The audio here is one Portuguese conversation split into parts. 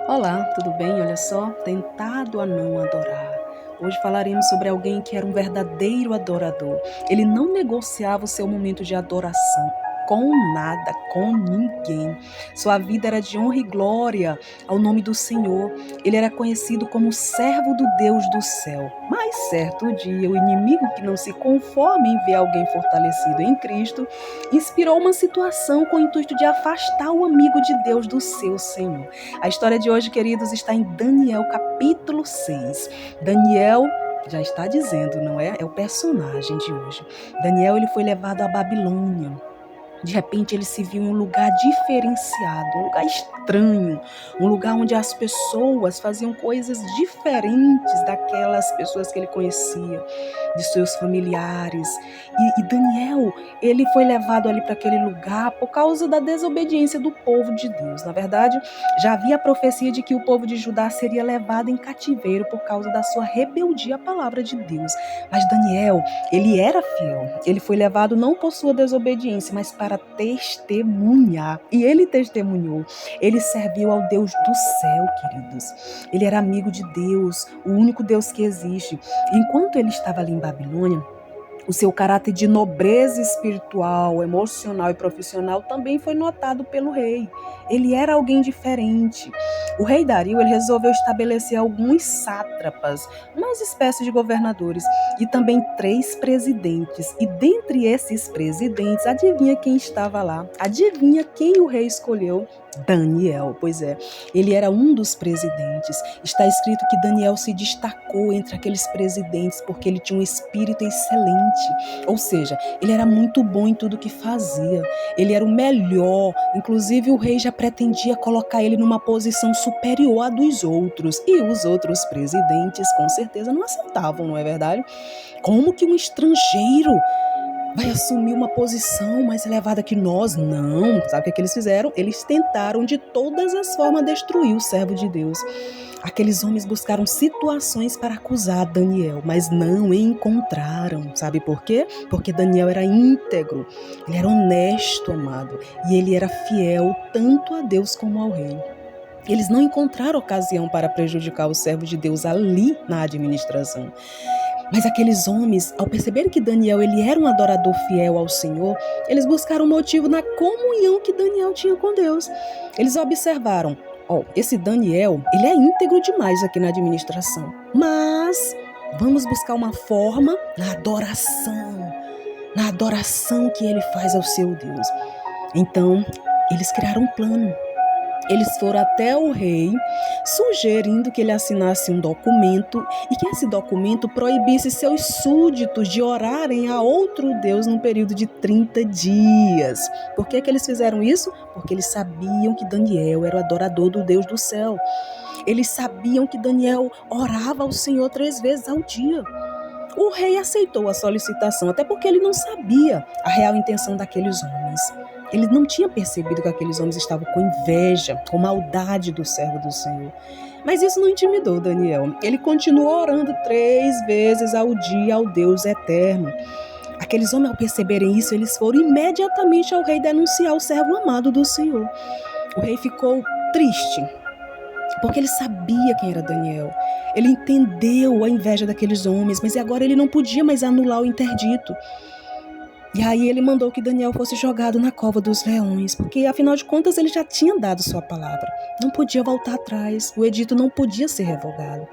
Olá, tudo bem? Olha só, tentado a não adorar. Hoje falaremos sobre alguém que era um verdadeiro adorador. Ele não negociava o seu momento de adoração com nada, com ninguém. Sua vida era de honra e glória ao nome do Senhor. Ele era conhecido como servo do Deus do céu. Mas certo dia, o inimigo que não se conforma em ver alguém fortalecido em Cristo, inspirou uma situação com o intuito de afastar o amigo de Deus do seu Senhor. A história de hoje, queridos, está em Daniel capítulo 6. Daniel já está dizendo, não é? É o personagem de hoje. Daniel, ele foi levado à Babilônia. De repente ele se viu em um lugar diferenciado, um lugar estranho, um lugar onde as pessoas faziam coisas diferentes daquelas pessoas que ele conhecia, de seus familiares. E Daniel, ele foi levado ali para aquele lugar por causa da desobediência do povo de Deus. Na verdade, já havia a profecia de que o povo de Judá seria levado em cativeiro por causa da sua rebeldia à palavra de Deus. Mas Daniel, ele era fiel. Ele foi levado não por sua desobediência, mas para testemunhar. E ele testemunhou. Ele serviu ao Deus do céu, queridos. Ele era amigo de Deus, o único Deus que existe. Enquanto ele estava ali em Babilônia, o seu caráter de nobreza espiritual, emocional e profissional também foi notado pelo rei. Ele era alguém diferente. O rei Dario, ele resolveu estabelecer alguns sátrapas, umas espécies de governadores, e também 3 presidentes. E dentre esses presidentes, adivinha quem estava lá? Adivinha quem o rei escolheu? Daniel. Pois é, ele era um dos presidentes. Está escrito que Daniel se destacou entre aqueles presidentes porque ele tinha um espírito excelente. Ou seja, ele era muito bom em tudo que fazia. Ele era o melhor. Inclusive, o rei já pretendia colocar ele numa posição superior à dos outros. E os outros presidentes, com certeza, não aceitavam, não é verdade? Como que um estrangeiro vai assumir uma posição mais elevada que nós? Não. Sabe o que eles fizeram? Eles tentaram de todas as formas destruir o servo de Deus. Aqueles homens buscaram situações para acusar Daniel, mas não encontraram. Sabe por quê? Porque Daniel era íntegro, ele era honesto, amado, e ele era fiel tanto a Deus como ao rei. Eles não encontraram ocasião para prejudicar o servo de Deus ali na administração. Mas aqueles homens, ao perceberem que Daniel ele era um adorador fiel ao Senhor, eles buscaram motivo na comunhão que Daniel tinha com Deus. Eles observaram, esse Daniel, ele é íntegro demais aqui na administração, mas vamos buscar uma forma na adoração que ele faz ao seu Deus. Então, eles criaram um plano. Eles foram até o rei, sugerindo que ele assinasse um documento e que esse documento proibisse seus súditos de orarem a outro Deus num período de 30 dias. Por que eles fizeram isso? Porque eles sabiam que Daniel era o adorador do Deus do céu. Eles sabiam que Daniel orava ao Senhor 3 vezes ao dia. O rei aceitou a solicitação, até porque ele não sabia a real intenção daqueles homens. Ele não tinha percebido que aqueles homens estavam com inveja, com maldade do servo do Senhor. Mas isso não intimidou Daniel. Ele continuou orando 3 vezes ao dia ao Deus eterno. Aqueles homens, ao perceberem isso, eles foram imediatamente ao rei denunciar o servo amado do Senhor. O rei ficou triste, porque ele sabia quem era Daniel. Ele entendeu a inveja daqueles homens, mas agora ele não podia mais anular o interdito. E aí ele mandou que Daniel fosse jogado na cova dos leões, porque afinal de contas ele já tinha dado sua palavra. Não podia voltar atrás, o edito não podia ser revogado.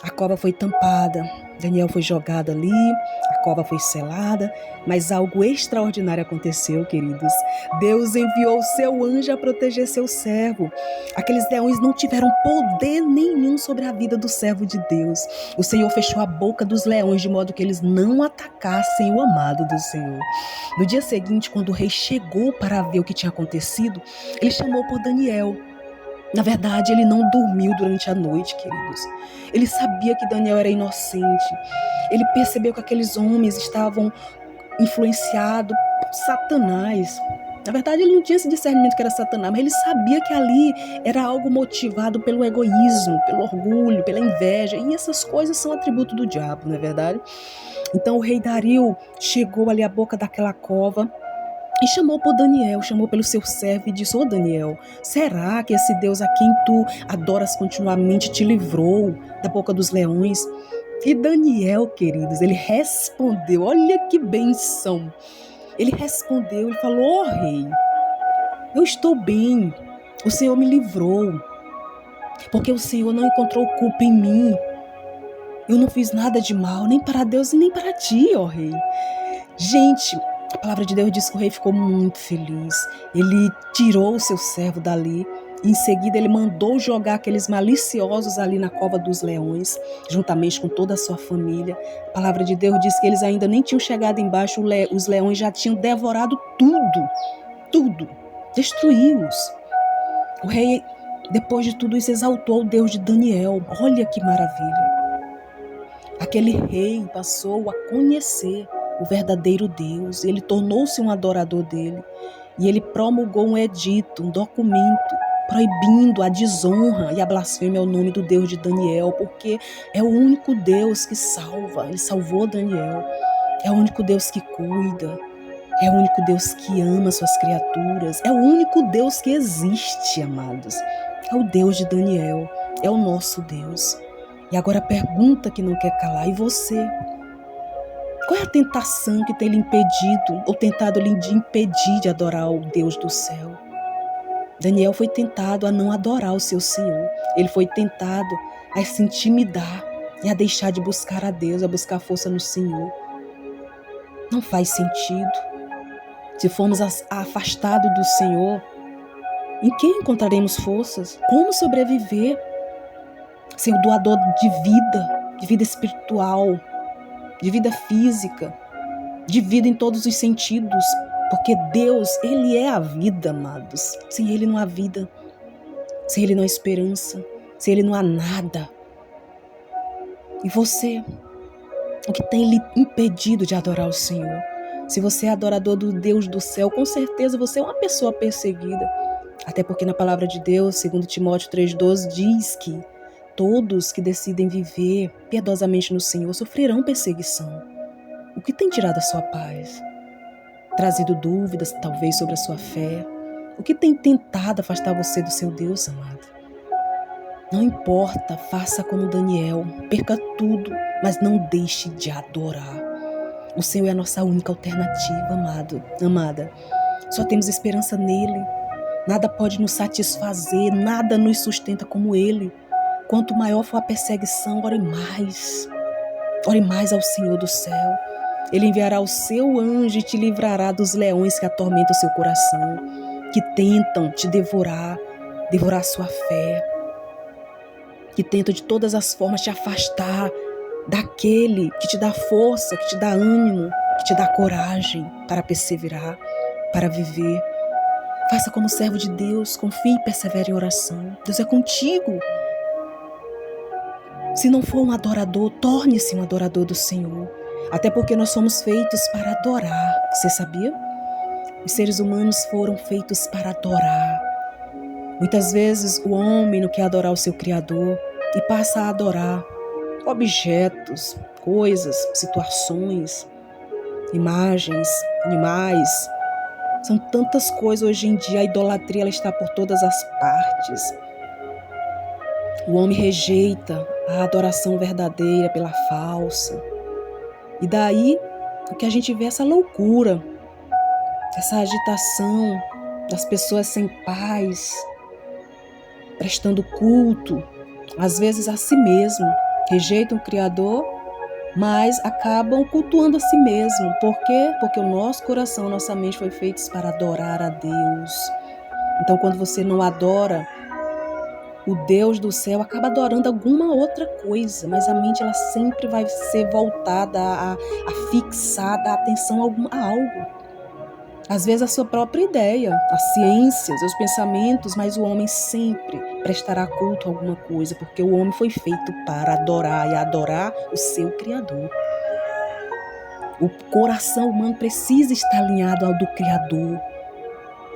A cova foi tampada, Daniel foi jogado ali, a cova foi selada, mas algo extraordinário aconteceu, queridos. Deus enviou o seu anjo a proteger seu servo. Aqueles leões não tiveram poder nenhum sobre a vida do servo de Deus. O Senhor fechou a boca dos leões de modo que eles não atacassem o amado do Senhor. No dia seguinte, quando o rei chegou para ver o que tinha acontecido, ele chamou por Daniel. Na verdade, ele não dormiu durante a noite, queridos. Ele sabia que Daniel era inocente. Ele percebeu que aqueles homens estavam influenciados por Satanás. Na verdade, ele não tinha esse discernimento que era Satanás, mas ele sabia que ali era algo motivado pelo egoísmo, pelo orgulho, pela inveja. E essas coisas são atributo do diabo, não é verdade? Então, o rei Dario chegou ali à boca daquela cova. E chamou por Daniel, chamou pelo seu servo e disse: Ô Daniel, será que esse Deus a quem tu adoras continuamente te livrou da boca dos leões? E Daniel, queridos, ele respondeu, olha que benção. Ele respondeu, ele falou: Ô rei, eu estou bem, o Senhor me livrou, porque o Senhor não encontrou culpa em mim. Eu não fiz nada de mal, nem para Deus e nem para ti, ó rei. Gente, a palavra de Deus diz que o rei ficou muito feliz. Ele tirou o seu servo dali. Em seguida, ele mandou jogar aqueles maliciosos ali na cova dos leões, juntamente com toda a sua família. A palavra de Deus diz que eles ainda nem tinham chegado embaixo, os leões já tinham devorado tudo, destruiu-os. O rei, depois de tudo isso, exaltou o Deus de Daniel. Olha que maravilha. Aquele rei passou a conhecer o verdadeiro Deus. Ele tornou-se um adorador dele. E ele promulgou um edito, um documento, proibindo a desonra e a blasfêmia ao nome do Deus de Daniel, porque é o único Deus que salva. Ele salvou Daniel. É o único Deus que cuida. É o único Deus que ama suas criaturas. É o único Deus que existe, amados. É o Deus de Daniel. É o nosso Deus. E agora a pergunta que não quer calar: e você? Qual é a tentação que tem lhe impedido ou tentado lhe impedir de adorar o Deus do céu? Daniel foi tentado a não adorar o seu Senhor. Ele foi tentado a se intimidar e a deixar de buscar a Deus, a buscar força no Senhor. Não faz sentido. Se formos afastados do Senhor, em quem encontraremos forças? Como sobreviver? Ser o doador de vida espiritual, de vida física, de vida em todos os sentidos, porque Deus, Ele é a vida, amados. Sem Ele não há vida, sem Ele não há esperança, sem Ele não há nada. E você, o que tem lhe impedido de adorar o Senhor? Se você é adorador do Deus do céu, com certeza você é uma pessoa perseguida. Até porque na palavra de Deus, segundo Timóteo 3,12, diz que todos que decidem viver piedosamente no Senhor sofrerão perseguição. O que tem tirado a sua paz? Trazido dúvidas, talvez, sobre a sua fé? O que tem tentado afastar você do seu Deus, amado? Não importa, faça como Daniel, perca tudo, mas não deixe de adorar. O Senhor é a nossa única alternativa, amada. Só temos esperança nele. Nada pode nos satisfazer, nada nos sustenta como Ele. Quanto maior for a perseguição, ore mais. Ore mais ao Senhor do céu. Ele enviará o seu anjo e te livrará dos leões que atormentam o seu coração, que tentam te devorar a sua fé, que tentam de todas as formas te afastar daquele que te dá força, que te dá ânimo, que te dá coragem para perseverar, para viver. Faça como servo de Deus, confie e persevere em oração. Deus é contigo. Se não for um adorador, torne-se um adorador do Senhor. Até porque nós somos feitos para adorar. Você sabia? Os seres humanos foram feitos para adorar. Muitas vezes o homem não quer adorar o seu Criador e passa a adorar objetos, coisas, situações, imagens, animais. São tantas coisas hoje em dia, a idolatria ela está por todas as partes. O homem rejeita a adoração verdadeira pela falsa. E daí o que a gente vê é essa loucura, essa agitação das pessoas sem paz, prestando culto, às vezes a si mesmo. Rejeitam o Criador, mas acabam cultuando a si mesmo. Por quê? Porque o nosso coração, nossa mente foi feitos para adorar a Deus. Então, quando você não adora o Deus do céu, acaba adorando alguma outra coisa, mas a mente ela sempre vai ser voltada a fixar, a atenção a algo. Às vezes a sua própria ideia, a ciência, os seus pensamentos, mas o homem sempre prestará culto a alguma coisa, porque o homem foi feito para adorar e adorar o seu Criador. O coração humano precisa estar alinhado ao do Criador.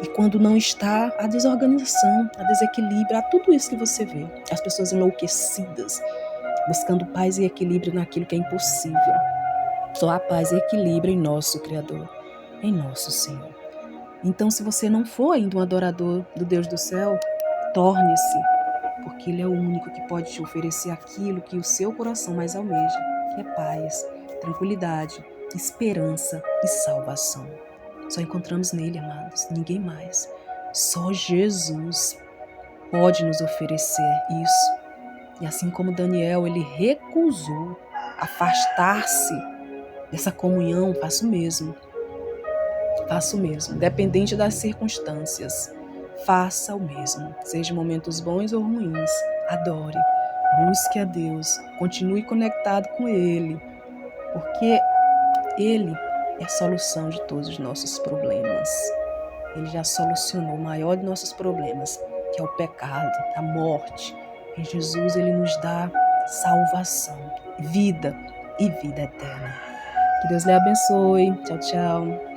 E quando não está, a desorganização, a desequilíbrio, a tudo isso que você vê. As pessoas enlouquecidas, buscando paz e equilíbrio naquilo que é impossível. Só há paz e equilíbrio em nosso Criador, em nosso Senhor. Então, se você não for ainda um adorador do Deus do céu, torne-se, porque Ele é o único que pode te oferecer aquilo que o seu coração mais almeja, que é paz, tranquilidade, esperança e salvação. Só encontramos nele, amados, ninguém mais. Só Jesus pode nos oferecer isso. E assim como Daniel, ele recusou afastar-se dessa comunhão, faço o mesmo. Faça o mesmo, independente das circunstâncias. Faça o mesmo, seja momentos bons ou ruins. Adore, busque a Deus, continue conectado com Ele, porque Ele é a solução de todos os nossos problemas. Ele já solucionou o maior de nossos problemas, que é o pecado, a morte. Em Jesus Ele nos dá salvação, vida e vida eterna. Que Deus lhe abençoe. Tchau, tchau.